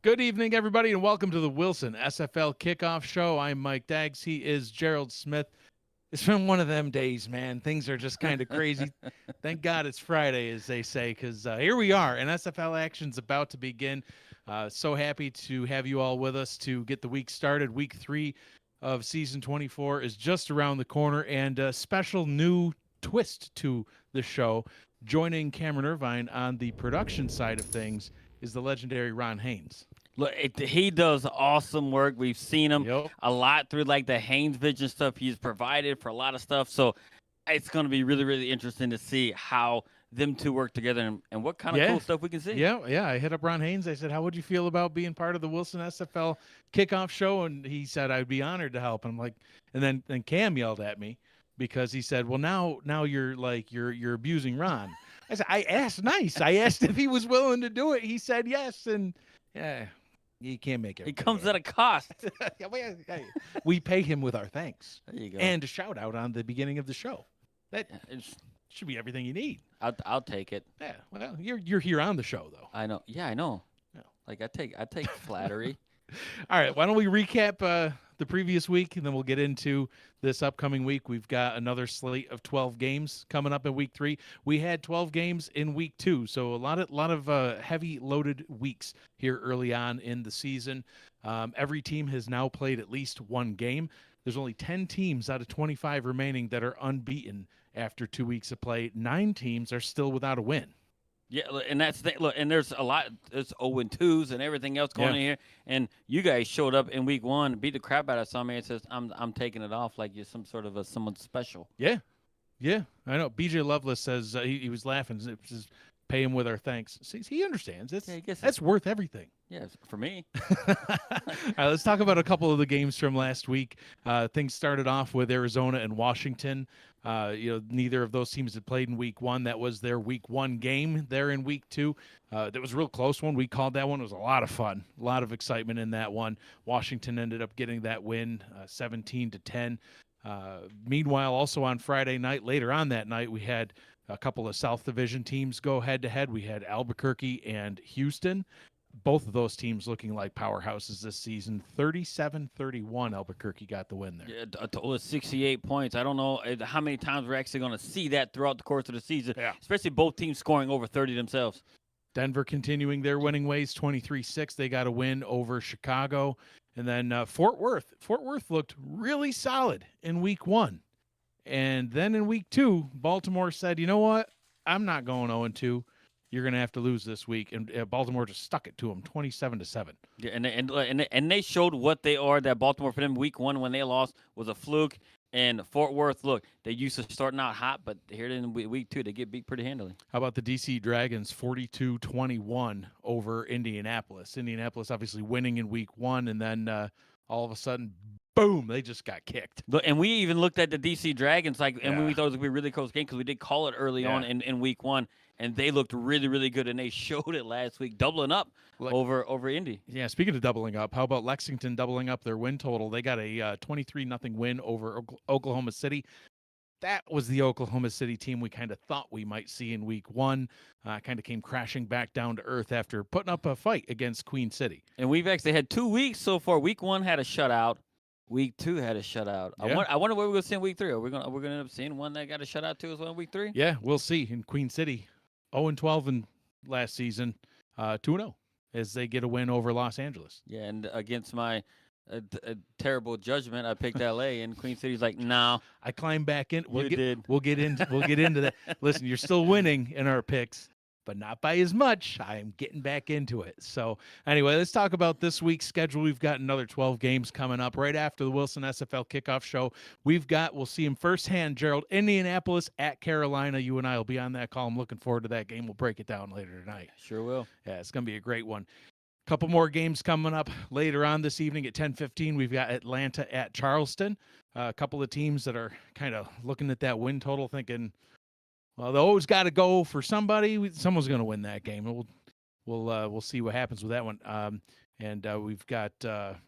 Good evening, everybody, and welcome to the Willson SFL Kickoff Show. I'm Mike Daggs. He is Gerald Smith. It's been one of them days, man. Things are just kind of crazy. Thank God it's Friday, as they say, because here we are, and SFL action's about to begin. So happy to have you all with us to get the week started. Week 3 of season 24 is just around the corner, and a special new twist to the show. Joining Cameron Irvine on the production side of things is the legendary Ron Haynes. Look, he does awesome work. We've seen him Yep. a lot through like the Haynes Vision stuff. He's provided for a lot of stuff. So it's going to be really, really interesting to see how them two work together and what kind of Yeah. cool stuff we can see. Yeah. I hit up Ron Haynes. I said, "How would you feel about being part of the Willson SFL kickoff show?" And he said, "I'd be honored to help." And I'm like, and then Cam yelled at me because he said, "Well, now you're abusing Ron." I said, "I asked nice. I asked if he was willing to do it. He said yes." And yeah, you can't make It everybody comes at a cost. yeah, we pay him with our thanks There you go. and a shout out on the beginning of the show. That It's, should be everything you need. I'll take it. Yeah. Well, you're here on the show though. I know. Yeah, I know. Yeah. Like I take flattery. All right, why don't we recap the previous week, and then we'll get into this upcoming week. We've got another slate of 12 games coming up in week 3. We had 12 games in week 2, so a lot of heavy loaded weeks here early on in the season. Every team has now played at least one game. There's only 10 teams out of 25 remaining that are unbeaten after 2 weeks of play. 9 teams are still without a win. Yeah, and that's look, and there's a lot. There's 0-2s and everything else going in here. And you guys showed up in week 1, beat the crap out of somebody, and says, "I'm taking it off like you're some sort of someone special." Yeah, I know. BJ Loveless says he was laughing. Says, "Pay him with our thanks." See, he understands. Yeah, I guess That's worth everything. Yeah, for me. All right, let's talk about a couple of the games from last week. Things started off with Arizona and Washington. Neither of those teams had played in week 1. That was their week 1 game there in week 2. That was a real close one. We called that one. It was a lot of fun, a lot of excitement in that one. Washington ended up getting that win, 17-10. Meanwhile, also on Friday night, later on that night, we had a couple of South Division teams go head-to-head. We had Albuquerque and Houston. Both of those teams looking like powerhouses this season. 37-31, Albuquerque got the win there. Yeah, a total of 68 points. I don't know how many times we're actually going to see that throughout the course of the season, especially both teams scoring over 30 themselves. Denver continuing their winning ways, 23-6. They got a win over Chicago. And then Fort Worth. Fort Worth looked really solid in week 1. And then in week 2, Baltimore said, "You know what? I'm not going 0-2. You're going to have to lose this week." And Baltimore just stuck it to them, 27-7. Yeah, and they showed what they are. That Baltimore for them week 1 when they lost was a fluke. And Fort Worth, look, they used to starting out hot, but here in week 2 they get beat pretty handily. How about the DC Dragons, 42-21 over Indianapolis? Indianapolis obviously winning in week 1, and then all of a sudden, boom, they just got kicked. Look, and we even looked at the DC Dragons, and we thought it was going to be a really close game because we did call it early on in week 1, and they looked really, really good, and they showed it last week, doubling up over Indy. Yeah, speaking of doubling up, how about Lexington doubling up their win total? They got a 23-0 win over Oklahoma City. That was the Oklahoma City team we kind of thought we might see in week 1. Kind of came crashing back down to earth after putting up a fight against Queen City. And we've actually had 2 weeks so far. Week 1 had a shutout. Week 2 had a shutout. Yeah. I wonder what we're going to see in week 3. Are we going to end up seeing one that got a shutout too as well in week 3? Yeah, we'll see. In Queen City, 0-12 in last season, 2-0 as they get a win over Los Angeles. Yeah, and against my terrible judgment, I picked LA, and Queen City's like, no. I climbed back in. We'll get into that. Listen, you're still winning in our picks, but not by as much. I'm getting back into it. So anyway, let's talk about this week's schedule. We've got another 12 games coming up right after the Willson SFL Kickoff Show. We'll see him firsthand, Gerald, Indianapolis at Carolina. You and I will be on that call. I'm looking forward to that game. We'll break it down later tonight. Sure will. Yeah, it's going to be a great one. Couple more games coming up later on this evening at 10:15. We've got Atlanta at Charleston. A couple of teams that are kind of looking at that win total thinking, well, they always got to go for somebody. Someone's going to win that game. We'll see what happens with that one. And we've got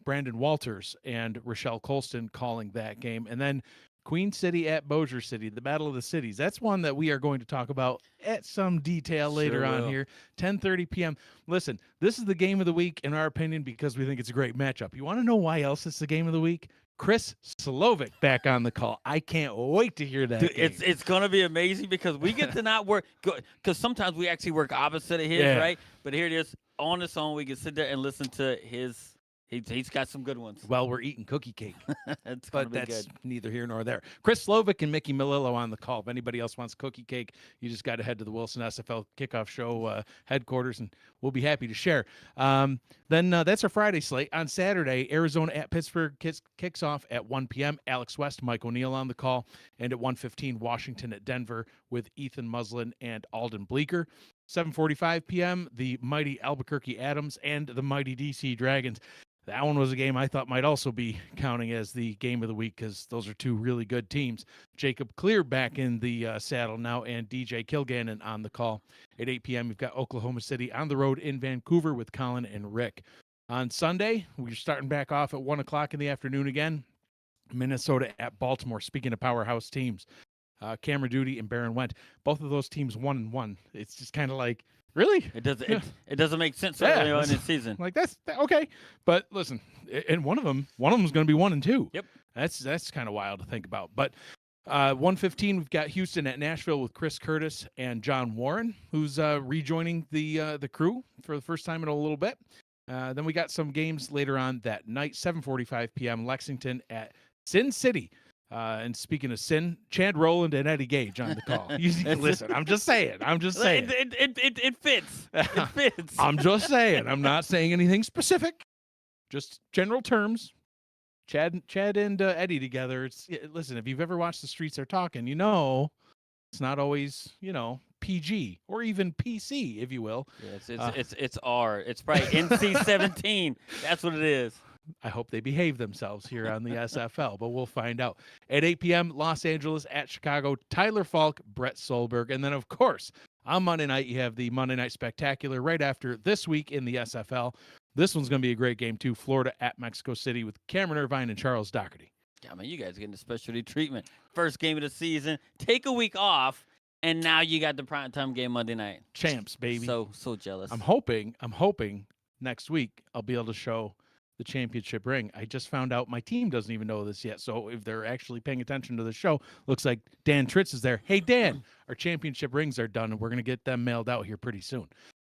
Brandon Walters and Rochelle Colston calling that game. And then Queen City at Bossier City, the Battle of the Cities. That's one that we are going to talk about at some detail later on here. 10:30 p.m. Listen, this is the game of the week in our opinion because we think it's a great matchup. You want to know why else it's the game of the week? Chris Slovic back on the call. I can't wait to hear that. Dude, game. it's gonna be amazing because we get to not work because sometimes we actually work opposite of his, right? But here it is on its own. We can sit there and listen to his. He's got some good ones. Well, we're eating cookie cake, but that's good. neither here nor there. Chris Slovic and Mickey Melillo on the call. If anybody else wants cookie cake, you just got to head to the Willson SFL Kickoff Show headquarters, and we'll be happy to share. Then that's our Friday slate. On Saturday, Arizona at Pittsburgh kicks off at 1 p.m. Alex West, Mike O'Neill on the call, and at 1:15, Washington at Denver with Ethan Muslin and Alden Bleeker. 7:45 p.m., the mighty Albuquerque Adams and the mighty DC Dragons. That one was a game I thought might also be counting as the game of the week because those are two really good teams. Jacob Clear back in the saddle now and DJ Kilgannon on the call. At 8 p.m., we've got Oklahoma City on the road in Vancouver with Colin and Rick. On Sunday, we're starting back off at 1 o'clock in the afternoon again. Minnesota at Baltimore. Speaking of powerhouse teams, Cameron Duty and Baron Wendt. Both of those teams 1-1. It's just kind of like, really? It doesn't make sense early on in the season. Like that's okay, but listen, and one of them is going to be 1-2. Yep, that's kind of wild to think about. But 1:15, we've got Houston at Nashville with Chris Curtis and John Warren, who's rejoining the crew for the first time in a little bit. Then we got some games later on that night. 7:45 p.m. Lexington at Sin City. And speaking of Sin, Chad Rowland and Eddie Gage on the call. Listen, I'm just saying. It fits. It fits. I'm just saying. I'm not saying anything specific. Just general terms. Chad and Eddie together. Listen, if you've ever watched The Streets Are Talking, you know it's not always, PG or even PC, if you will. Yeah, it's R. It's probably NC-17. That's what it is. I hope they behave themselves here on the SFL, but we'll find out. At 8 p.m., Los Angeles at Chicago, Tyler Falk, Brett Solberg. And then, of course, on Monday night, you have the Monday Night Spectacular right after this week in the SFL. This one's going to be a great game, too. Florida at Mexico City with Cameron Irvine and Charles Doherty. Yeah, man, you guys getting the specialty treatment. First game of the season. Take a week off, and now you got the primetime game Monday night. Champs, baby. So jealous. I'm hoping next week I'll be able to show the championship ring. I just found out my team doesn't even know this yet. So if they're actually paying attention to the show, looks like Dan Tritz is there. Hey, Dan, our championship rings are done, and we're going to get them mailed out here pretty soon.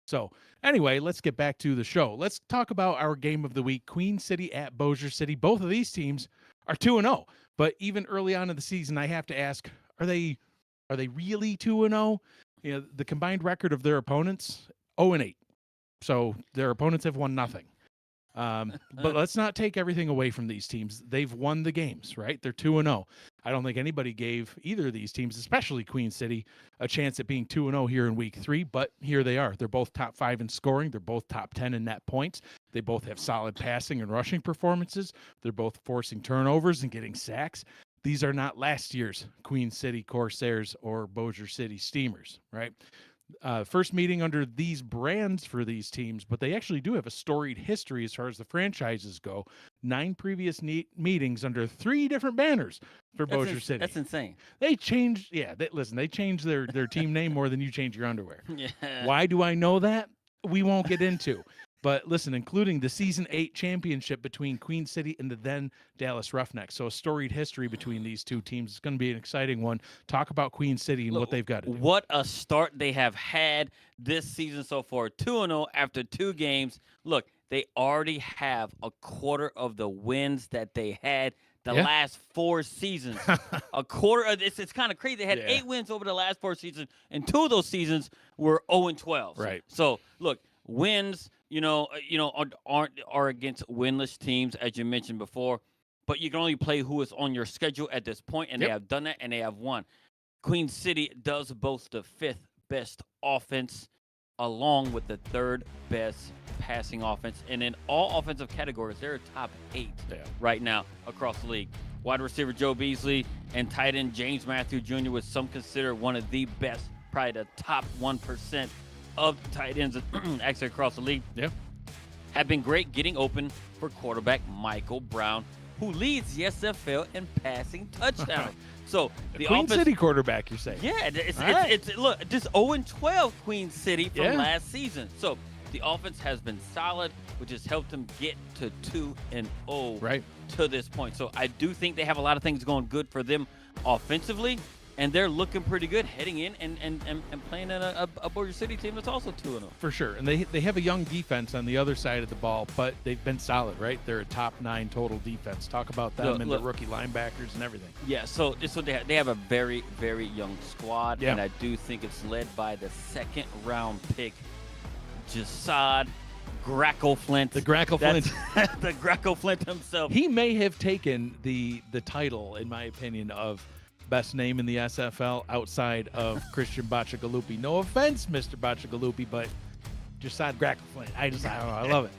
So anyway, let's get back to the show. Let's talk about our game of the week, Queen City at Bossier City. Both of these teams are 2-0. But even early on in the season, I have to ask, are they really 2-0? The combined record of their opponents, 0-8. So their opponents have won nothing. But let's not take everything away from these teams. They've won the games, right? They're 2-0. I don't think anybody gave either of these teams, especially Queen City, a chance at being 2-0 here in week 3, but here they are. They're both top 5 in scoring. They're both top 10 in net points. They both have solid passing and rushing performances. They're both forcing turnovers and getting sacks. These are not last year's Queen City Corsairs or Bossier City Steamers, right? First meeting under these brands for these teams, but they actually do have a storied history as far as the franchises go. 9 previous meetings under 3 different banners for Bossier City. That's insane. They changed, they changed their team name more than you change your underwear. Yeah. Why do I know that? We won't get into. But listen, including the Season 8 championship between Queen City and the then Dallas Roughnecks. So a storied history between these two teams. It's going to be an exciting one. Talk about Queen City and what they've got to do. What a start they have had this season so far. 2-0 after 2 games. Look, they already have a quarter of the wins that they had the last 4 seasons. A quarter of this. It's kind of crazy. They had 8 wins over the last 4 seasons, and 2 of those seasons were 0-12. Right. So look, wins, are against winless teams, as you mentioned before. But you can only play who is on your schedule at this point, and they have done that, and they have won. Queen City does boast the 5th best offense, along with the 3rd best passing offense. And in all offensive categories, they're top 8 right now across the league. Wide receiver Joe Beasley and tight end James Matthew Jr. was some considered one of the best, probably the top 1% of tight ends actually across the league. Yeah. Have been great getting open for quarterback Michael Brown, who leads the SFL in passing touchdowns. So the Queen offense, City quarterback, you're saying? yeah, All right. it's look just 0-12 Queen City from Yeah. last season. So the offense has been solid, which has helped them get to 2-0 Right. to this point. So I do think they have a lot of things going good for them offensively, and they're looking pretty good heading in and playing in a Bossier City team that's also 2-0. For sure. And they have a young defense on the other side of the ball, but they've been solid, right? They're a top 9 total defense. Talk about them and the rookie linebackers and everything. Yeah, so they have a very, very young squad, Yeah. and I do think it's led by the second-round pick, Jasad Grackle Flint. The Grackle Flint. The Grackle Flint himself. He may have taken the title, in my opinion, of best name in the SFL outside of Christian Bacigalupi. No offense, Mr. Bacigalupi, but Jasad Grackle Flint. I don't know. I love it.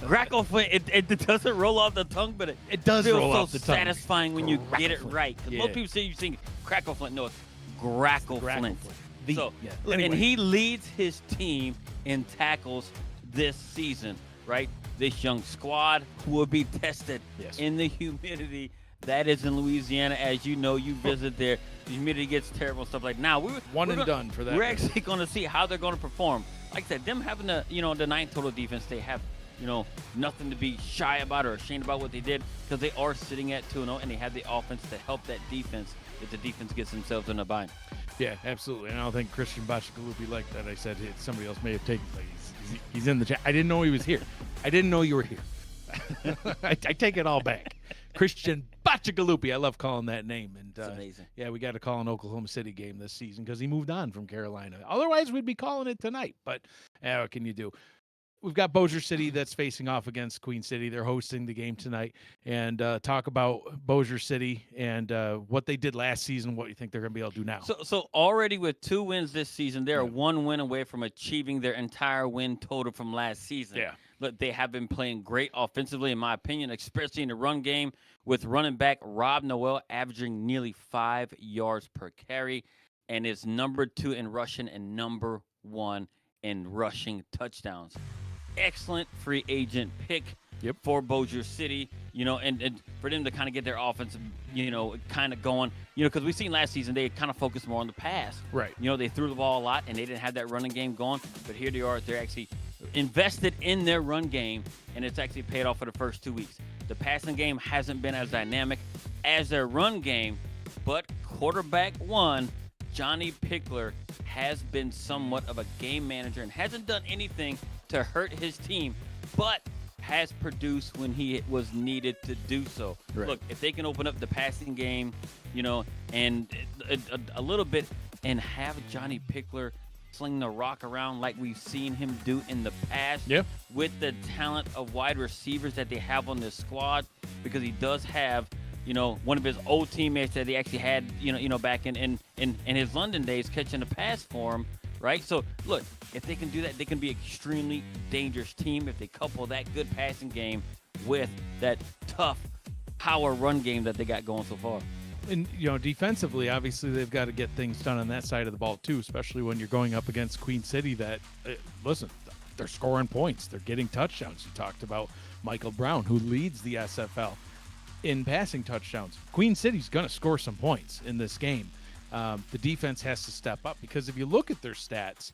Grackle Flint, it doesn't roll off the tongue, but It does feels roll so off the tongue. satisfying when you get it Grackle right. 'Cause Yeah. most people say you sing Crackle Flint. No, it's Grackle Flint. The- So, yeah. and Anyway. he leads his team in tackles this season, right? This young squad who will be tested Yes. in the humidity that is in Louisiana. As you know, you visit there. The humidity gets terrible and stuff like that. Now, One and done for that. We're actually going to see how they're going to perform. Like I said, them having the 9th total defense, they have nothing to be shy about or ashamed about what they did, because they are sitting at 2-0 and they have the offense to help that defense if the defense gets themselves in a bind. Yeah, absolutely. And I don't think Christian Bacigalupi liked that. I said somebody else may have taken it. He's in the chat. I didn't know he was here. I didn't know you were here. I take it all back. Christian Bacigalupi. I love calling that name. And It's amazing. Yeah, we got to call an Oklahoma City game this season because he moved on from Carolina. Otherwise, we'd be calling it tonight. But what can you do? We've got Bossier City that's facing off against Queen City. They're hosting the game tonight. And talk about Bossier City and what they did last season, what you think they're going to be able to do now. So already with 2 wins this season, they're 1 win away from achieving their entire win total from last season. Yeah. Look, they have been playing great offensively, in my opinion, especially in the run game, with running back Rob Noel averaging nearly 5 yards per carry and is number 2 in rushing and number 1 in rushing touchdowns. Excellent free agent pick for Bossier City, and for them to kind of get their offense, kind of going, because we've seen last season they kind of focused more on the pass. Right. They threw the ball a lot and they didn't have that running game going, but here they are. They're actually invested in their run game, and it's actually paid off for the first 2 weeks. The passing game hasn't been as dynamic as their run game, but quarterback one, Johnny Pickler, has been somewhat of a game manager and hasn't done anything to hurt his team, but has produced when he was needed to do so. Right. Look, if they can open up the passing game, and a little bit, and have Johnny Pickler sling the rock around like we've seen him do in the past, with the talent of wide receivers that they have on this squad, because he does have one of his old teammates that he actually had, back in his London days, catching a pass for him, right? So, look, if they can do that, they can be an extremely dangerous team if they couple that good passing game with that tough power run game that they got going so far. And, defensively, obviously, they've got to get things done on that side of the ball, too, especially when you're going up against Queen City that, listen, they're scoring points. They're getting touchdowns. You talked about Michael Brown, who leads the SFL in passing touchdowns. Queen City's going to score some points in this game. The defense has to step up, because if you look at their stats,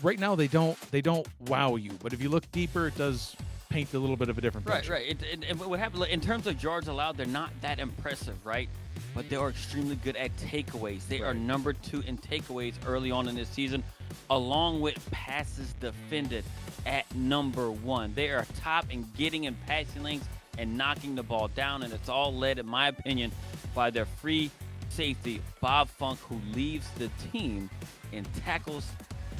right now they don't wow you. But if you look deeper, it does paint a little bit of a different picture. Right. And what happened in terms of yards allowed, they're not that impressive, right? But they are extremely good at takeaways. They are number 2 in takeaways early on in this season, along with passes defended at number 1. They are top in getting in passing lanes and knocking the ball down, and it's all led, in my opinion, by their free safety, Bob Funk, who leads the team in tackles,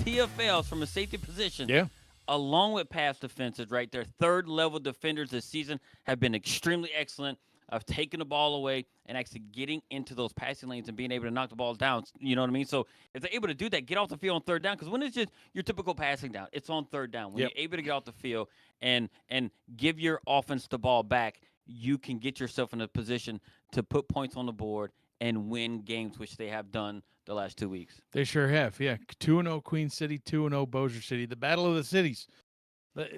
TFLs from a safety position. Yeah. Along with pass defenses, right? Their third-level defenders this season have been extremely excellent of taking the ball away and actually getting into those passing lanes and being able to knock the ball down. You know what I mean? So if they're able to do that, get off the field on third down, because when it's just your typical passing down, it's on third down. When you're able to get off the field and give your offense the ball back, you can get yourself in a position to put points on the board and win games, which they have done the last 2 weeks. They sure have, yeah. 2-0 Queen City, 2-0 Bossier City. The Battle of the Cities.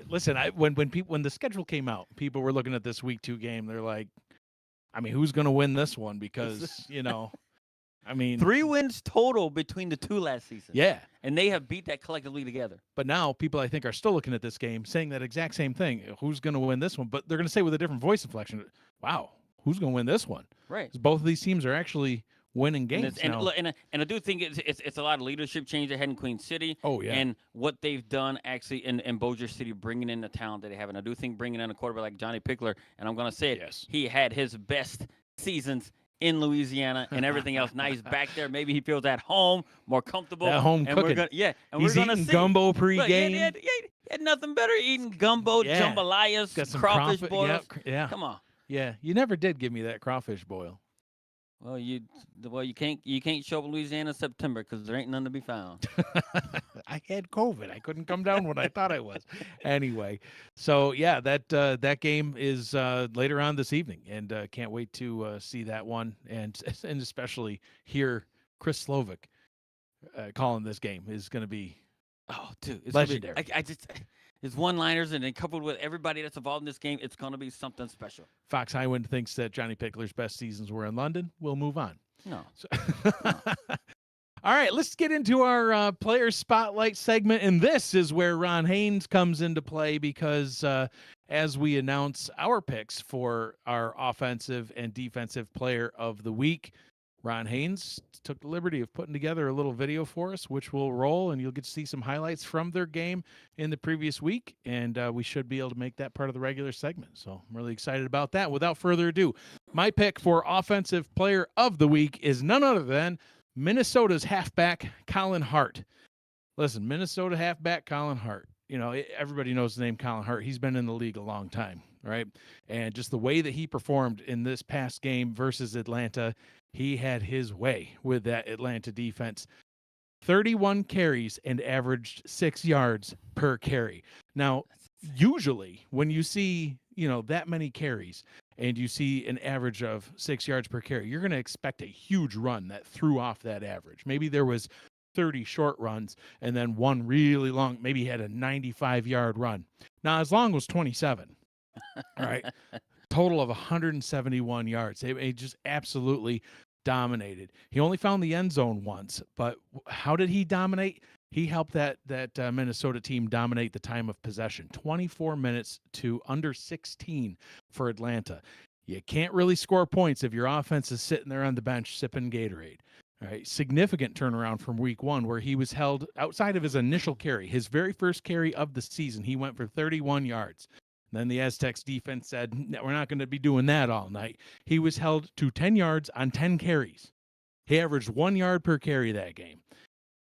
Listen, when the schedule came out, people were looking at this week 2 game. They're like, I mean, who's going to win this one? Because I mean, 3 wins total between the two last season. yeah. And they have beat that collectively together. But now people, I think, are still looking at this game, saying that exact same thing. Who's going to win this one? But they're going to say with a different voice inflection, wow, who's going to win this one? Right. 'Cause both of these teams are actually winning games And, now. and I do think it's a lot of leadership change they had in Queen City. Oh, yeah. And what they've done actually in Bossier City, bringing in the talent that they have. And I do think bringing in a quarterback like Johnny Pickler, and I'm going to say it, Yes. he had his best seasons in Louisiana and everything else. Now he's back there. Maybe he feels at home, more comfortable. At home and cooking. We're gonna, and He's we're gonna eating see. gumbo Look, pregame. he had nothing better eating gumbo, Yeah. jambalayas, Got some crawfish boils. Yep, yeah. Come on. Yeah. You never did give me that crawfish boil. Well, you can't show up in Louisiana in September because there ain't none to be found. I had COVID. I couldn't come down when I thought I was. Anyway, so yeah, that game is later on this evening, and can't wait to see that one, and especially hear Chris Slovic calling this game is going to be Dude, it's legendary. Gonna be, I just his one-liners and then coupled with everybody that's involved in this game, it's going to be something special. Fox Highwind thinks that Johnny Pickler's best seasons were in London. We'll move on. No. So all right, let's get into our player spotlight segment, and this is where Ron Haynes comes into play because as we announce our picks for our offensive and defensive player of the week, Ron Haynes took the liberty of putting together a little video for us, which will roll, and you'll get to see some highlights from their game in the previous week, and we should be able to make that part of the regular segment. So I'm really excited about that. Without further ado, my pick for offensive player of the week is none other than Minnesota's halfback, Colin Hart. Listen, Minnesota halfback, Colin Hart. Everybody knows the name Colin Hart. He's been in the league a long time, right? And just the way that he performed in this past game versus Atlanta, he had his way with that Atlanta defense. 31 carries and averaged 6 yards per carry. Now, usually when you see, that many carries and you see an average of 6 yards per carry, you're going to expect a huge run that threw off that average. Maybe there was 30 short runs and then one really long, maybe he had a 95-yard run. Now, his long was 27. All right. Total of 171 yards. They just absolutely dominated. He only found the end zone once, but how did he dominate? He helped that Minnesota team dominate the time of possession, 24 minutes to under 16 for Atlanta. You can't really score points if your offense is sitting there on the bench sipping Gatorade. All right, significant turnaround from week 1 where he was held outside of his initial carry. His very first carry of the season, he went for 31 yards. Then the Aztecs defense said, no, we're not going to be doing that all night. He was held to 10 yards on 10 carries. He averaged 1 yard per carry that game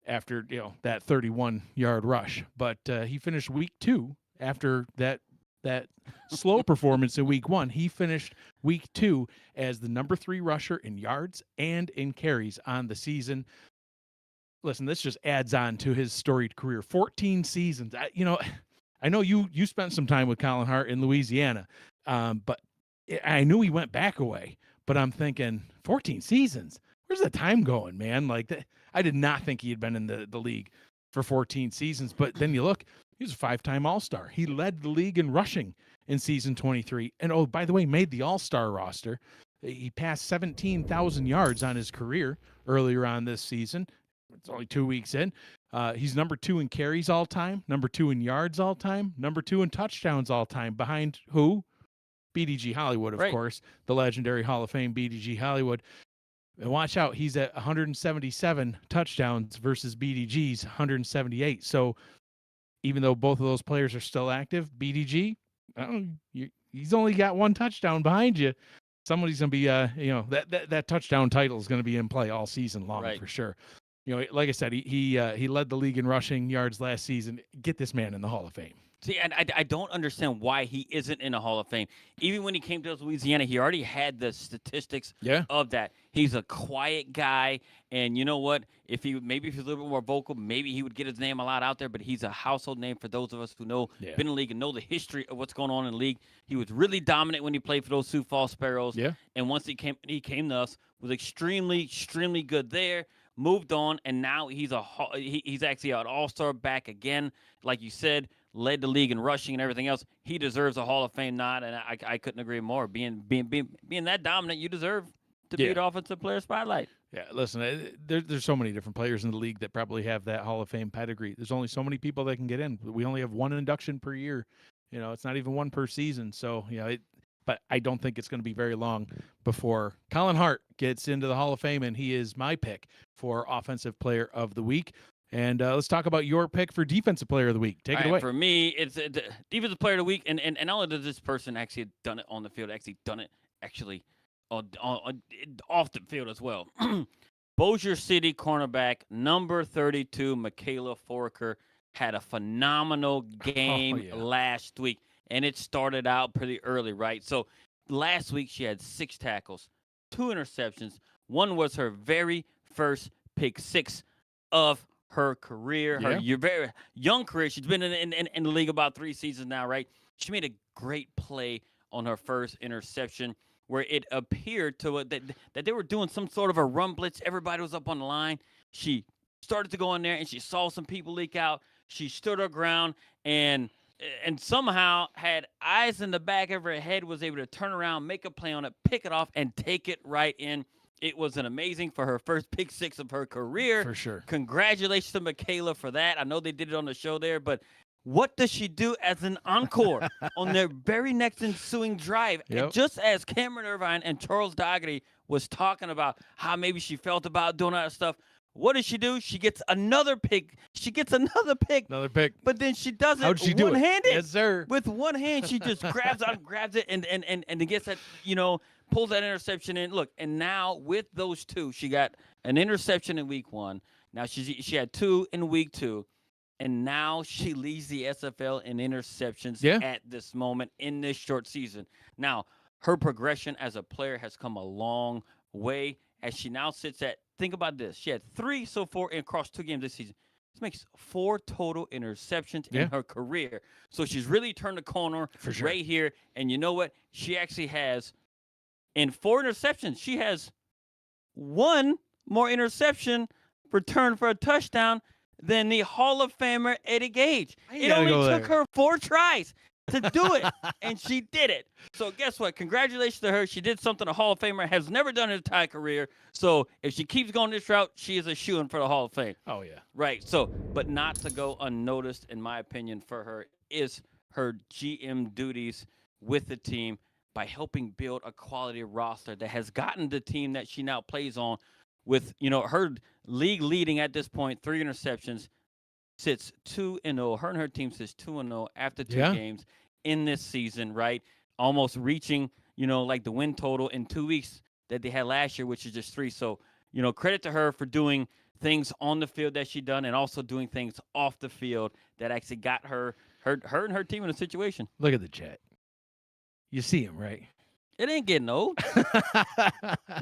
after that 31-yard rush. But he finished week 2 after that slow performance in week 1. He finished week 2 as the number 3 rusher in yards and in carries on the season. Listen, this just adds on to his storied career. 14 seasons. I know you spent some time with Colin Hart in Louisiana, but I knew he went back away. But I'm thinking, 14 seasons? Where's the time going, man? Like, I did not think he had been in the league for 14 seasons. But then you look, he was a 5-time All-Star. He led the league in rushing in season 23. And, oh, by the way, made the All-Star roster. He passed 17,000 yards on his career earlier on this season. It's only 2 weeks in. He's number 2 in carries all time, number 2 in yards all time, number 2 in touchdowns all time. Behind who? BDG Hollywood, of course, the legendary Hall of Fame BDG Hollywood. And watch out, he's at 177 touchdowns versus BDG's 178. So even though both of those players are still active, BDG, he's only got 1 touchdown behind you. Somebody's going to be, that touchdown title is going to be in play all season long for sure. Like I said, he led the league in rushing yards last season. Get this man in the Hall of Fame. See, and I don't understand why he isn't in the Hall of Fame. Even when he came to Louisiana, he already had the statistics of that. He's a quiet guy, and you know what? If he's a little bit more vocal, maybe he would get his name a lot out there, but he's a household name for those of us who know, been in the league and know the history of what's going on in the league. He was really dominant when he played for those Sioux Falls Sparrows, and once he came to us, was extremely, extremely good there. moved on, and now he's actually an all-star back again. Like you said, led the league in rushing and everything else. He deserves a Hall of Fame nod, and I couldn't agree more. Being that dominant, you deserve to be Yeah. the offensive player spotlight. Yeah, listen, there's so many different players in the league that probably have that Hall of Fame pedigree. There's only so many people that can get in. We only have one induction per year. It's not even one per season. So, but I don't think it's going to be very long before Colin Hart gets into the Hall of Fame, and he is my pick for Offensive Player of the Week. And let's talk about your pick for Defensive Player of the Week. Take it away. For me, it's Defensive Player of the Week, and not only does this person actually done it on the field, actually done it off the field as well. Bossier City cornerback number 32, Michaela Foraker, had a phenomenal game last week, and it started out pretty early, right? So last week she had 6 tackles, 2 interceptions. One was her very first pick six of her career, her very young career. She's been in the league about 3 seasons now, right? She made a great play on her first interception, where it appeared to that they were doing some sort of a run blitz. Everybody was up on the line. She started to go in there, and she saw some people leak out. She stood her ground and somehow had eyes in the back of her head, was able to turn around, make a play on it, pick it off, and take it right in. It was an amazing for her first pick six of her career. For sure. Congratulations to Michaela for that. I know they did it on the show there, but what does she do as an encore on their very next ensuing drive? Yep. Just as Cameron Irvine and Charles Dougherty was talking about how maybe she felt about doing that stuff, what does she do? She gets another pick. Another pick. But then she does it How'd she do it? one-handed. Yes, sir. With one hand, she just grabs it and then gets that, pulls that interception in. Look, and now with those 2, she got an interception in week 1. Now she had 2 in week 2. And now she leads the SFL in interceptions at this moment in this short season. Now, her progression as a player has come a long way, as she now sits at, think about this, she had 3 so far across 2 games this season. This makes 4 total interceptions in her career. So she's really turned the corner right here. And you know what? She actually has, in 4 interceptions, she has 1 more interception returned for a touchdown than the Hall of Famer Eddie Gage. It only took her 4 tries to do it, and she did it. So guess what? Congratulations to her. She did something a Hall of Famer has never done in her entire career. So if she keeps going this route, she is a shoo-in for the Hall of Fame. Oh, yeah. Right. So, but not to go unnoticed, in my opinion, for her is her GM duties with the team by helping build a quality roster that has gotten the team that she now plays on with, her league leading at this point, 3 interceptions, sits 2-0. Her and her team sits 2-0 after 2 games in this season, right? Almost reaching, like the win total in 2 weeks that they had last year, which is just 3. So, credit to her for doing things on the field that she done, and also doing things off the field that actually got her and her team in a situation. Look at the chat. You see him, right? It ain't getting old.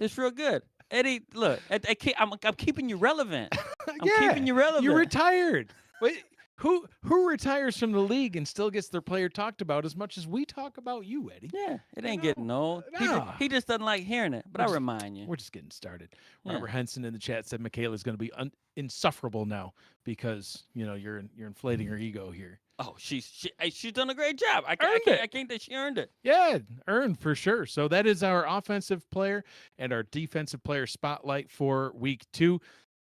It's real good. Eddie, look, I'm keeping you relevant. I'm keeping you relevant. You're retired. Wait, who retires from the league and still gets their player talked about as much as we talk about you, Eddie? Yeah, it ain't getting old. No. He just doesn't like hearing it. But I remind you. We're just getting started. Robert Henson in the chat said Michaela's going to be insufferable now because, you're inflating her ego here. Oh, she's done a great job. I can't that she earned it. Yeah, earned for sure. So that is our offensive player and our defensive player spotlight for week 2.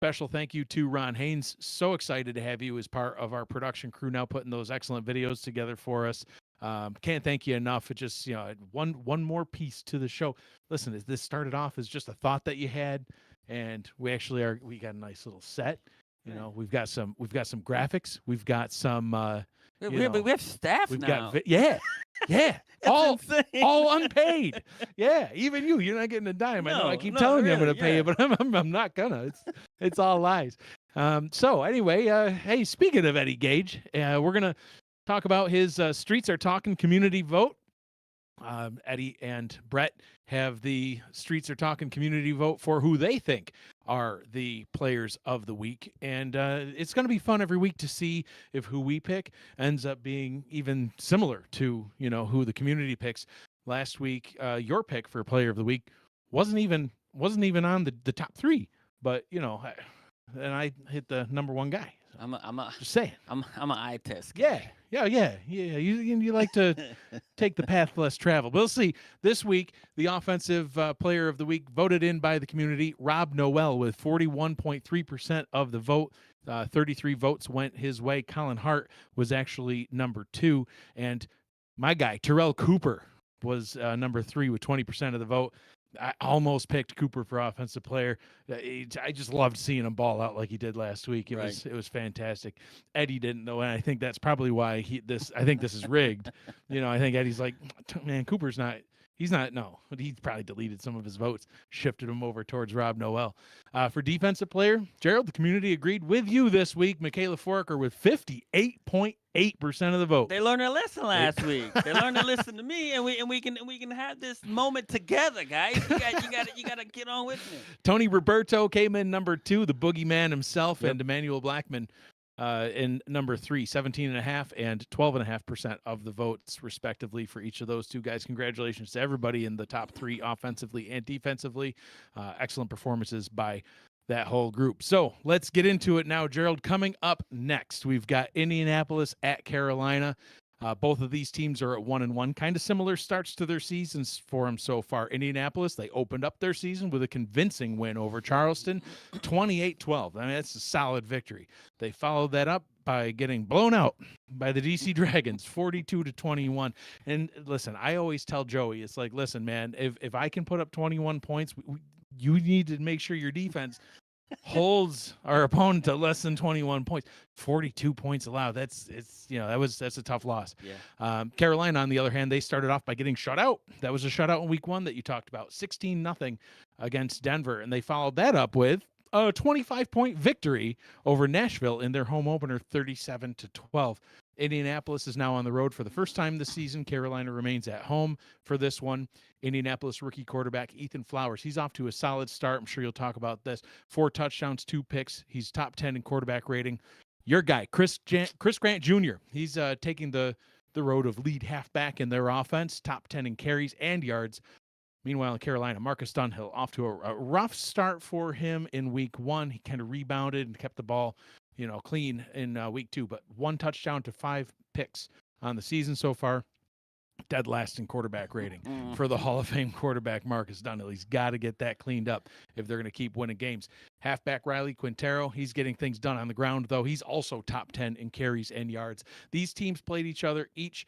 Special thank you to Ron Haynes. So excited to have you as part of our production crew now, putting those excellent videos together for us. Can't thank you enough. It just, one more piece to the show. Listen, this started off as just a thought that you had, and we got a nice little set. We've got some graphics. We've got some. We have staff now. Yeah. all unpaid. Yeah, even you're not getting a dime. I know. I keep telling you I'm going to pay you, but I'm not gonna. It's all lies. So anyway, hey, speaking of Eddie Gage, we're gonna talk about his Streets Are Talking community vote. Eddie and Brett have the Streets Are Talking community vote for who they think are the players of the week. And it's going to be fun every week to see if who we pick ends up being even similar to, who the community picks. Last week, your pick for player of the week wasn't even on the top 3. but and I hit the number one guy. Just saying. I'm an eye test guy. Yeah. You like to take the path less traveled. We'll see. This week, the offensive player of the week voted in by the community, Rob Noel, with 41.3% of the vote. 33 votes went his way. Colin Hart was actually number 2. And my guy, Terrell Cooper, was number 3 with 20% of the vote. I almost picked Cooper for offensive player. I just loved seeing him ball out like he did last week. It was fantastic. Eddie didn't know, and I think that's probably why I think this is rigged. I think Eddie's like, man, Cooper's not. He's not. No, but he probably deleted some of his votes, shifted them over towards Rob Noel. For defensive player, Gerald, the community agreed with you this week. Michaela Forker with 58.8% of the vote. They learned their lesson last week. They learned to listen to me, and we can have this moment together, guys. You got to get on with me. Tony Roberto came in number 2, the boogeyman himself, and Emmanuel Blackman in number 3, 17.5% and 12.5% of the votes, respectively, for each of those two guys. Congratulations to everybody in the top 3, offensively and defensively. Excellent performances by that whole group. So let's get into it now, Gerald. Coming up next, we've got Indianapolis at Carolina. Both of these teams are at 1-1. Kind of similar starts to their seasons for them so far. Indianapolis, they opened up their season with a convincing win over Charleston, 28-12. I mean, that's a solid victory. They followed that up by getting blown out by the DC Dragons, 42-21. And listen, I always tell Joey, it's like, listen, man, if I can put up 21 points, you need to make sure your defense holds our opponent to less than 21 points. 42 points allowed. That's a tough loss. Yeah. Carolina, on the other hand, they started off by getting shut out. That was a shutout in week 1 that you talked about, 16-0 against Denver, and they followed that up with a 25-point victory over Nashville in their home opener, 37-12. Indianapolis is now on the road for the first time this season. Carolina remains at home for this one. Indianapolis rookie quarterback Ethan Flowers, he's off to a solid start. I'm sure you'll talk about this. 4 touchdowns, 2 picks. He's top 10 in quarterback rating. Your guy, Chris Grant Jr., he's taking the road of lead halfback in their offense, top 10 in carries and yards. Meanwhile, in Carolina, Marcus Dunhill off to a rough start for him in week 1. He kind of rebounded and kept the ball clean in week 2, but 1 touchdown to 5 picks on the season so far. Dead last in quarterback rating for the Hall of Fame quarterback Marcus Dunhill. He's got to get that cleaned up if they're going to keep winning games. Halfback Riley Quintero, he's getting things done on the ground, though. He's also top 10 in carries and yards. These teams played each other each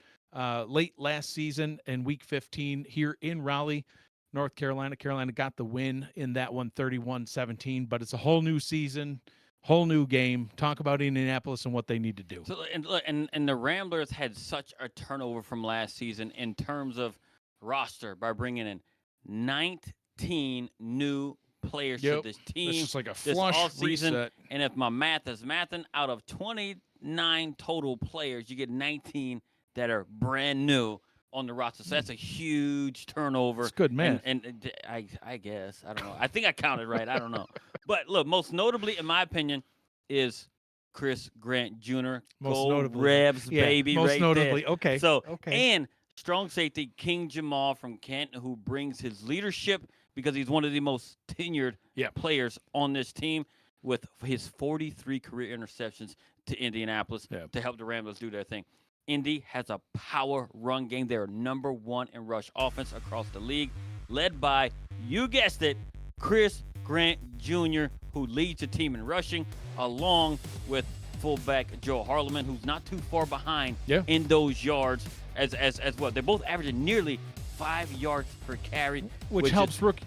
late last season in week 15 here in Raleigh, North Carolina. Carolina got the win in that one, 31-17, but it's a whole new season, whole new game. Talk about Indianapolis and what they need to do. So, and the Ramblers had such a turnover from last season in terms of roster by bringing in 19 new players to this team. It's just like a flush reset. And if my math is mathing, out of 29 total players, you get 19 that are brand new on the roster. So that's a huge turnover. It's good, man. And I guess, I don't know. I think I counted right. I don't know. But look, most notably, in my opinion, is Chris Grant Jr. Most notably. Rebs, baby, most right notably. there. Okay. So, and strong safety King Jamal from Kent, who brings his leadership because he's one of the most tenured players on this team with his 43 career interceptions to Indianapolis to help the Ramblers do their thing. Indy has a power run game. They're number 1 in rush offense across the league, led by, you guessed it, Chris Grant Jr., who leads the team in rushing, along with fullback Joe Harleman, who's not too far behind in those yards as well. They're both averaging nearly 5 yards per carry, which helps rookie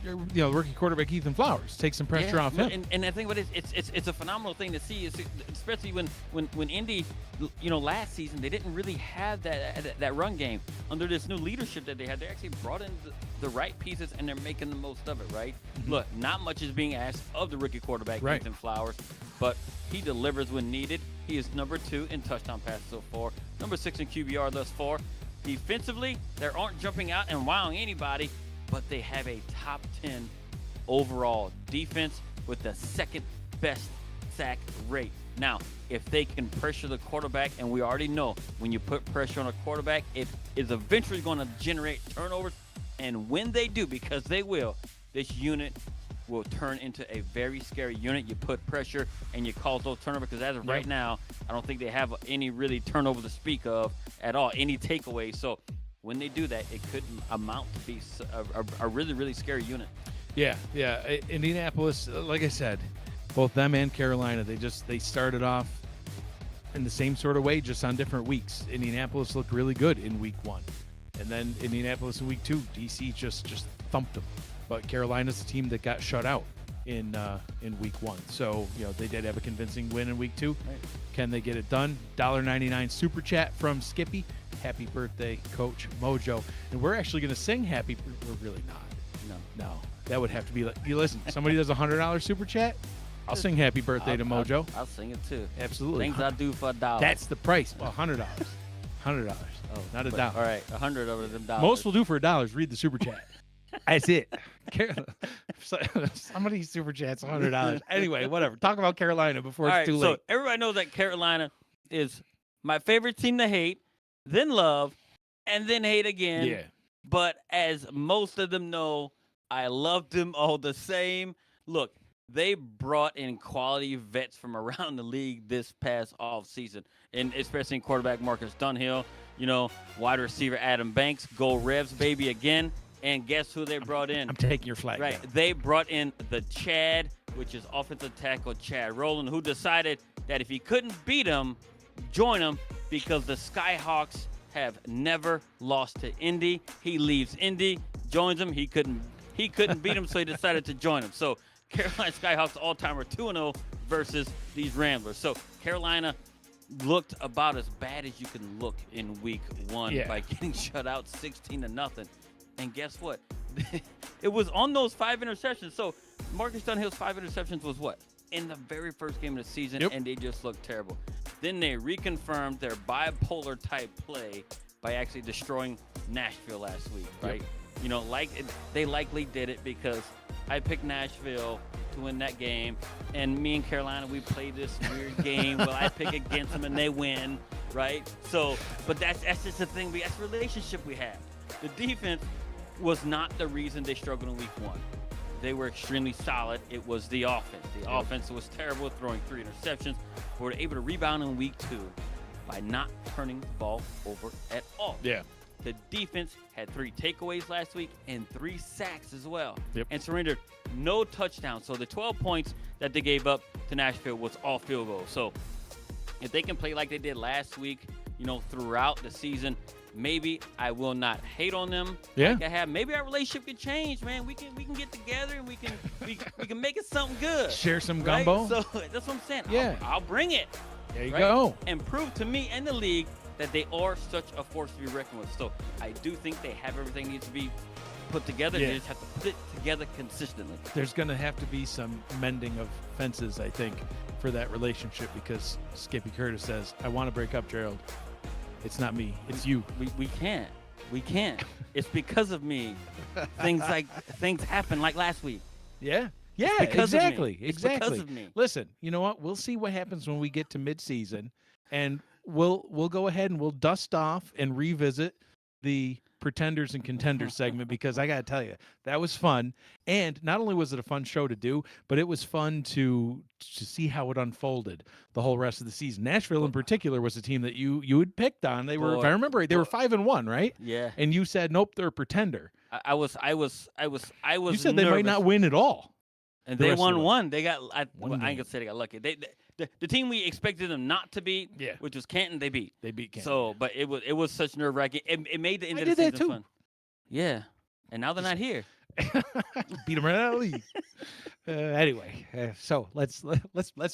quarterback Ethan Flowers take some pressure off him. And I think what it's a phenomenal thing to see, especially when Indy, last season they didn't really have that run game. Under this new leadership that they had, they actually brought in the right pieces and they're making the most of it. Right? Mm-hmm. Look, not much is being asked of the rookie quarterback Ethan Flowers, but he delivers when needed. He is number 2 in touchdown passes so far, number 6 in QBR thus far. Defensively, they aren't jumping out and wowing anybody, but they have a top 10 overall defense with the 2nd best sack rate. Now, if they can pressure the quarterback, and we already know when you put pressure on a quarterback, it is eventually going to generate turnovers. And when they do, because they will, this unit will turn into a very scary unit. You put pressure and you cause those turnovers, because as of right now, I don't think they have any really turnover to speak of at all, any takeaways. So when they do that, it could amount to be a really, really scary unit. Yeah. Indianapolis, like I said, both them and Carolina, they started off in the same sort of way, just on different weeks. Indianapolis looked really good in week 1. And then Indianapolis in week 2, DC just thumped them. But Carolina's the team that got shut out in week 1. So, they did have a convincing win in week 2. Right. Can they get it done? $1.99 super chat from Skippy. Happy birthday, Coach Mojo. And we're actually going to sing happy. We're really not. No. That would have to be like, listen, somebody does a $100 super chat, I'll sing happy birthday to Mojo. I'll sing it too. Absolutely. Things I do for $1. That's the price. Well, $100. $100. Oh, not a dollar. All right, 100 over them dollars. Most will do for $1. Read the super chat. That's it. Somebody super chats $100. Anyway, whatever. Talk about Carolina before it's too late. So everybody knows that Carolina is my favorite team to hate, then love, and then hate again. Yeah. But as most of them know, I loved them all the same. Look, they brought in quality vets from around the league this past offseason, and especially in quarterback Marcus Dunhill, wide receiver Adam Banks, go Revs, baby, again. And guess who they brought in? I'm taking your flag. Right. Down. They brought in the Chad, which is offensive tackle Chad Rowland, who decided that if he couldn't beat him, join him, because the Skyhawks have never lost to Indy. He leaves Indy, joins him. He couldn't beat him, so he decided to join him. So Carolina Skyhawks all-time are 2-0 versus these Ramblers. So Carolina looked about as bad as you can look in week 1 by getting shut out 16-0. And guess what? It was on those 5 interceptions. So Marcus Dunhill's 5 interceptions was what? In the very first game of the season, and they just looked terrible. Then they reconfirmed their bipolar type play by actually destroying Nashville last week, right? They likely did it because I picked Nashville to win that game, and me and Carolina, we played this weird game. Well, I pick against them and they win, right? So, but that's just the thing. That's the relationship we have. The defense was not the reason they struggled in week 1. They were extremely solid. It was the offense. The offense was terrible, throwing 3 interceptions. But were able to rebound in week 2 by not turning the ball over at all. Yeah. The defense had 3 takeaways last week and 3 sacks as well. Yep. And surrendered no touchdowns. So the 12 points that they gave up to Nashville was all field goals. So if they can play like they did last week, throughout the season, maybe I will not hate on them. Yeah. Like I have. Maybe our relationship can change, man. We can get together and we can make it something good. Share some right? gumbo. So that's what I'm saying. Yeah. I'll bring it. There you go. And prove to me and the league that they are such a force to be reckoned with. So I do think they have everything needs to be put together. Yeah. They just have to put it together consistently. There's going to have to be some mending of fences, I think, for that relationship, because Skippy Curtis says, I want to break up, Gerald. It's not me. It's you. We can't. We can't. It's because of me. Things happen like last week. Yeah. Yeah, because of me. exactly. It's Exactly. because of me. Listen, you know what? We'll see what happens when we get to midseason, and we'll go ahead and we'll dust off and revisit the Pretenders and Contenders segment, because I got to tell you, that was fun. And not only was it a fun show to do, but it was fun to see how it unfolded the whole rest of the season. Nashville in particular was a team that you had picked on. They were, if I remember right, they were 5-1, right? Yeah. And you said, nope, they're a pretender. I was You said they nervous. might not win at all. And the they rest of won them. one. They got. I One ain't game. gonna say they got lucky. The team we expected them not to beat, Yeah. which was Canton, they beat. They beat Canton. So, but it was such nerve wracking. It made the end I of the did that season too. fun. Yeah, and now they're not here. Beat them right out of the league. Anyway, so let's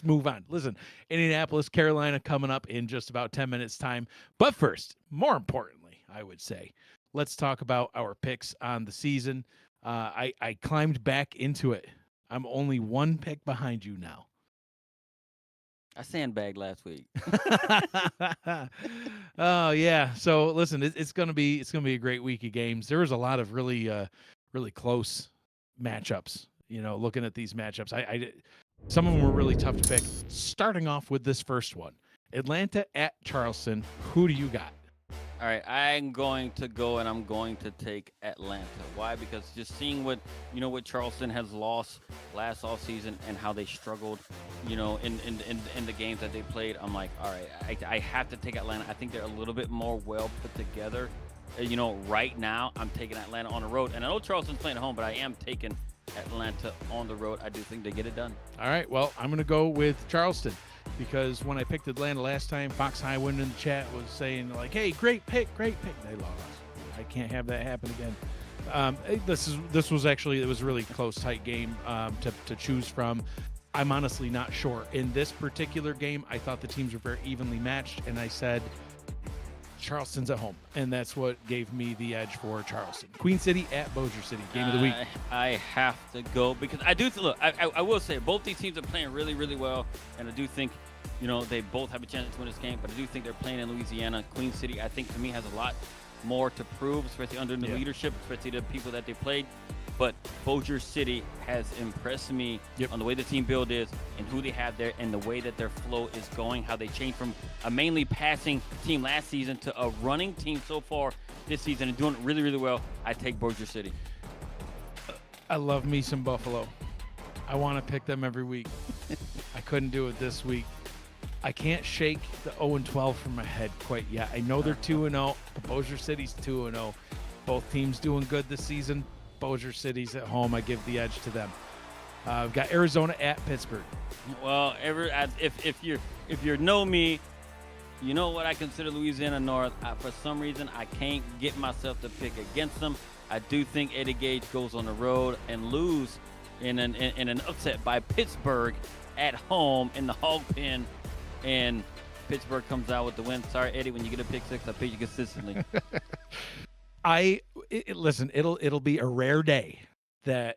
move on. Listen, Indianapolis, Carolina coming up in just about 10 minutes time. But first, more importantly, I would say, let's talk about our picks on the season. I climbed back into it. I'm only 1 pick behind you now. I sandbagged last week. Oh yeah. So listen, it's gonna be a great week of games. There was a lot of really close matchups. Looking at these matchups, I some of them were really tough to pick. Starting off with this first one, Atlanta at Charleston. Who do you got? All right, I'm going to go and I'm going to take Atlanta. Why? Because just seeing what Charleston has lost last off season and how they struggled, in the games that they played, I'm like, all right, I have to take Atlanta. I think they're a little bit more well put together. Right now I'm taking Atlanta on the road, and I know Charleston's playing at home, but I am taking Atlanta on the road. I do think they get it done. All right, well, I'm going to go with Charleston because when I picked Atlanta last time, Fox Highwind in the chat was saying, like, hey, great pick. They lost. I can't have that happen again. This was actually, it was a really close, tight game to choose from. I'm honestly not sure. In this particular game, I thought the teams were very evenly matched, and I said Charleston's at home, and that's what gave me the edge for Charleston. Queen City at Bossier City, game of the week. I have to go because I do look. I will say both these teams are playing really, really well, and I do think they both have a chance to win this game. But I do think they're playing in Louisiana. Queen City, I think, to me, has a lot more to prove, especially under the leadership, especially the people that they played. But Bossier City has impressed me on the way the team build is and who they have there and the way that their flow is going, how they changed from a mainly passing team last season to a running team so far this season and doing it really, really well. I take Bossier City. I love me some Buffalo. I want to pick them every week. I couldn't do it this week. I can't shake the 0-12 from my head quite yet. I know they're 2-0, but Bossier City's 2-0. Both teams doing good this season. Bossier City's at home. I give the edge to them. I've got Arizona at Pittsburgh. Well, if you know me, you know what I consider Louisiana North. For some reason, I can't get myself to pick against them. I do think Eddie Gage goes on the road and lose in an upset by Pittsburgh at home in the hog pen, and Pittsburgh comes out with the win. Sorry, Eddie, when you get a pick six, I pick you consistently. Listen, it'll be a rare day that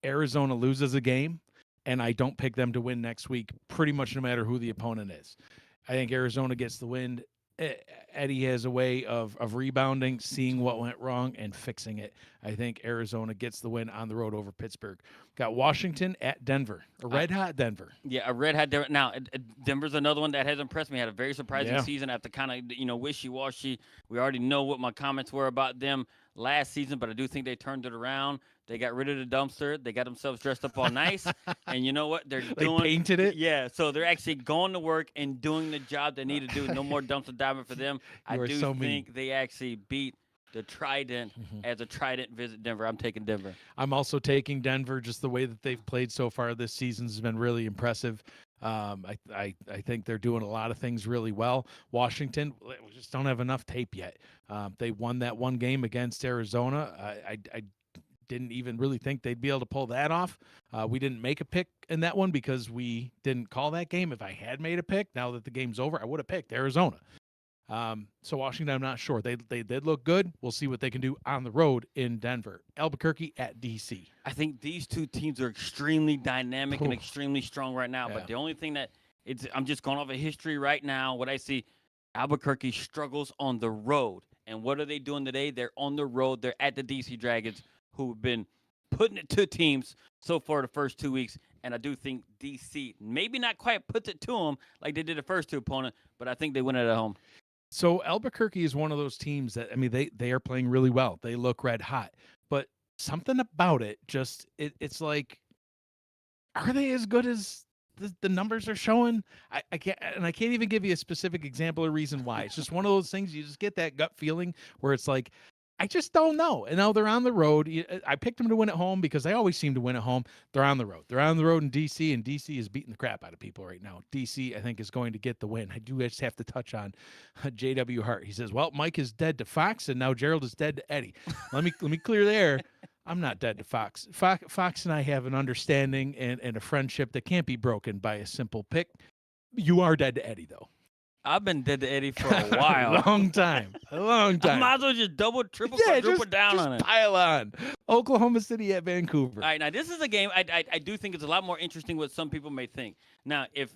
Arizona loses a game and I don't pick them to win next week, pretty much no matter who the opponent is. I think Arizona gets the win. Eddie has a way of rebounding, seeing what went wrong, and fixing it. I think Arizona gets the win on the road over Pittsburgh. Got Washington at Denver, a red-hot Denver. Yeah, a red-hot Denver. Now, Denver's another one that has impressed me. Had a very surprising season after kind of, wishy-washy. We already know what my comments were about them last season, but I do think they turned it around. They got rid of the dumpster. They got themselves dressed up all nice. And you know what? They painted it? Yeah, so they're actually going to work and doing the job they need to do. No more dumpster diving for them. I do think they actually beat the Trident as a Trident visit Denver. I'm taking Denver. I'm also taking Denver. Just the way that they've played so far this season has been really impressive. I think they're doing a lot of things really well. Washington, we just don't have enough tape yet. They won that one game against Arizona. I didn't even really think they'd be able to pull that off. We didn't make a pick in that one because we didn't call that game. If I had made a pick, now that the game's over, I would have picked Arizona. So Washington, I'm not sure. They did look good. We'll see what they can do on the road in Denver. Albuquerque at DC. I think these two teams are extremely dynamic and extremely strong right now. Yeah. But the only thing I'm just going off of history right now. What I see, Albuquerque struggles on the road. And what are they doing today? They're on the road. They're at the DC Dragons, who've been putting it to teams so far the first 2 weeks. And I do think DC maybe not quite puts it to them like they did the first two opponents, but I think they win it at home. So Albuquerque is one of those teams that, I mean, they are playing really well. They look red hot, but something about it just, it's like, are they as good as the numbers are showing? I can't even give you a specific example or reason why. It's just one of those things you just get that gut feeling where it's like, I just don't know. And now they're on the road. I picked them to win at home because they always seem to win at home. They're on the road. They're on the road in D.C., and D.C. is beating the crap out of people right now. D.C., I think, is going to get the win. I do just have to touch on J.W. Hart. He says, well, Mike is dead to Fox, and now Gerald is dead to Eddie. Let me clear the air. I'm not dead to Fox. Fox and I have an understanding and a friendship that can't be broken by a simple pick. You are dead to Eddie, though. I've been dead to Eddie for a while. A long time. I might as well just double, triple, quadruple down on it. Pile on. Oklahoma City at Vancouver. All right, now this is a game I do think it's a lot more interesting what some people may think. Now, if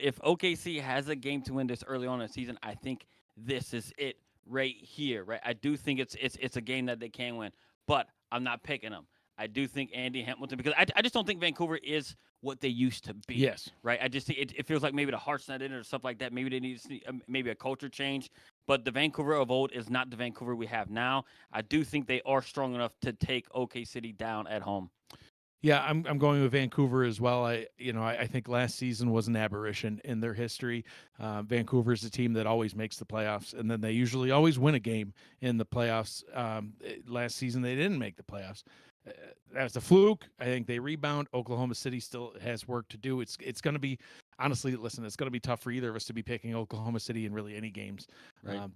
OKC has a game to win this early on in the season, I think this is it right here, right? I do think it's a game that they can win, but I'm not picking them. I do think Andy Hamilton, because I just don't think Vancouver is what they used to be. Yes. Right? I just think it feels like maybe the heart's not in it or stuff like that. Maybe they need maybe a culture change. But the Vancouver of old is not the Vancouver we have now. I do think they are strong enough to take OK City down at home. Yeah, I'm going with Vancouver as well. I think last season was an aberration in their history. Vancouver is a team that always makes the playoffs, and then they usually always win a game in the playoffs. Last season they didn't make the playoffs. That's a fluke. I think they rebound. Oklahoma City still has work to do. It's going to be, honestly, listen, it's going to be tough for either of us to be picking Oklahoma City in really any games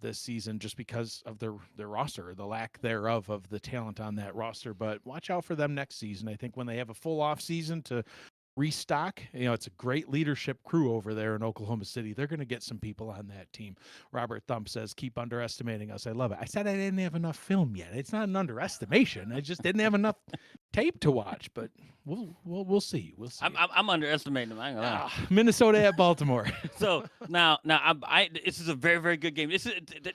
this season, just because of their roster, or the lack thereof of the talent on that roster. But watch out for them next season. I think when they have a full off season to restock, it's a great leadership crew over there in Oklahoma City. They're going to get some people on that team. Robert Thump says, keep underestimating us. I love it. I said I didn't have enough film yet. It's not an underestimation. I just didn't have enough tape to watch, but we'll see. We'll see. I'm underestimating them. I ain't gonna lie. Minnesota at Baltimore. So now this is a very, very good game.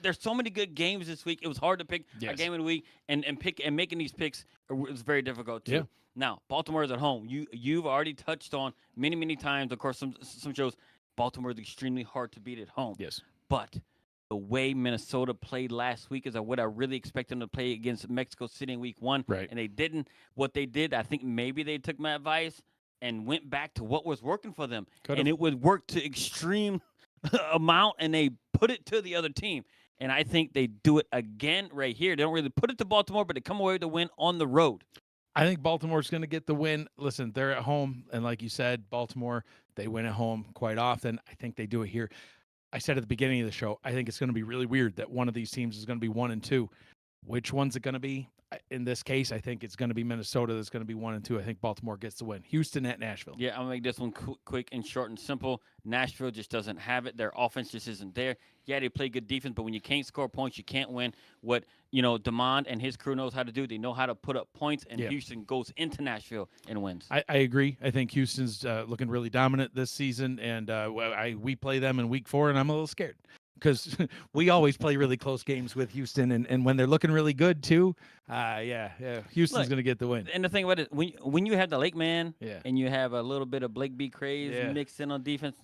There's so many good games this week. It was hard to pick a game of the week, and making these picks was very difficult too. Yeah. Now, Baltimore is at home. You've already touched on many times. Of course, some shows Baltimore is extremely hard to beat at home. Yes. But the way Minnesota played last week is what I really expect them to play against Mexico City in week 1. Right. And they didn't. What they did, I think maybe they took my advice and went back to what was working for them. And it would work to extreme amount, and they put it to the other team. And I think they do it again right here. They don't really put it to Baltimore, but they come away with the win on the road. I think Baltimore's going to get the win. Listen, they're at home, and like you said, Baltimore, they win at home quite often. I think they do it here. I said at the beginning of the show, I think it's going to be really weird that one of these teams is going to be 1-2. Which one's it going to be? In this case, I think it's going to be Minnesota that's going to be 1-2. I think Baltimore gets the win. Houston at Nashville. Yeah, I'm going to make this one quick and short and simple. Nashville just doesn't have it. Their offense just isn't there. Yeah, they play good defense, but when you can't score points, you can't win. What, DeMond and his crew knows how to do, they know how to put up points, and Houston goes into Nashville and wins. I agree. I think Houston's looking really dominant this season, and we play them in week 4, and I'm a little scared. Because we always play really close games with Houston, and when they're looking really good too, Houston's going to get the win. And the thing about it, when you have the Lake Man, and you have a little bit of Blake B. Craze mixed in on defense,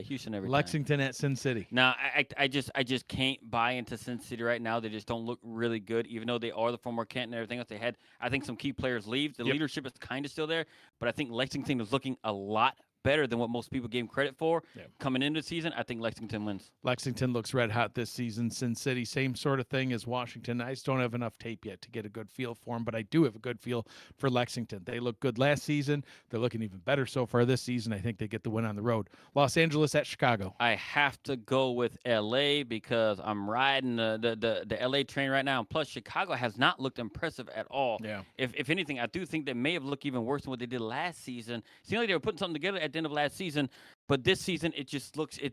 Houston every Lexington time. At Sin City. Now, I just can't buy into Sin City right now. They just don't look really good, even though they are the former Canton and everything else. They had, I think, some key players leave. The leadership is kind of still there, but I think Lexington is looking a lot better than what most people gave him credit for coming into the season. I think Lexington wins. Lexington looks red hot this season. Sin City, same sort of thing as Washington. I just don't have enough tape yet to get a good feel for them, but I do have a good feel for Lexington. They looked good last season. They're looking even better so far this season. I think they get the win on the road. Los Angeles at Chicago. I have to go with L.A. because I'm riding the L.A. train right now. And plus, Chicago has not looked impressive at all. Yeah. If anything, I do think they may have looked even worse than what they did last season. It seemed like they were putting something together at the end of last season, but this season it just looks it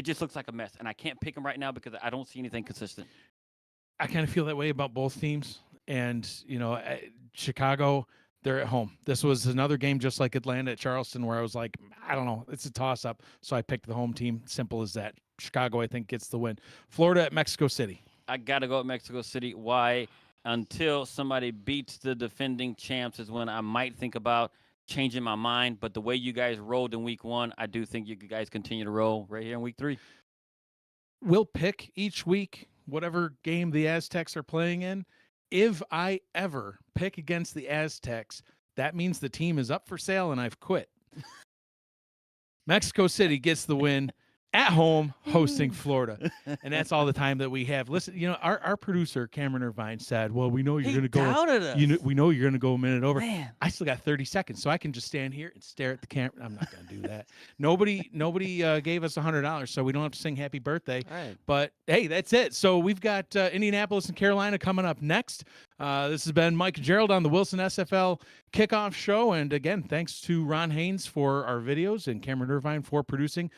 just looks like a mess, and I can't pick them right now because I don't see anything consistent. I kind of feel that way about both teams, and Chicago, they're at home. This was another game just like Atlanta at Charleston where I was like, I don't know, it's a toss-up, so I picked the home team. Simple as that. Chicago, I think, gets the win. Florida at Mexico City. I gotta go at Mexico City. Why? Until somebody beats the defending champs is when I might think about changing my mind, but the way you guys rolled in week 1, I do think you guys continue to roll right here in week 3. We'll pick each week whatever game the Aztecs are playing in. If I ever pick against the Aztecs, that means the team is up for sale and I've quit. Mexico City gets the win at home hosting Florida. And that's all the time that we have. Listen, our producer, Cameron Irvine, said, well, we know you're going to go. We know you're going to go a minute over. Man. I still got 30 seconds, so I can just stand here and stare at the camera. I'm not going to do that. Nobody gave us $100, so we don't have to sing happy birthday. Right. But, hey, that's it. So we've got Indianapolis and Carolina coming up next. This has been Mike and Gerald on the Willson SFL Kickoff Show. And, again, thanks to Ron Haynes for our videos and Cameron Irvine for producing.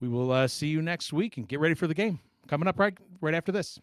We will see you next week, and get ready for the game. Coming up right after this.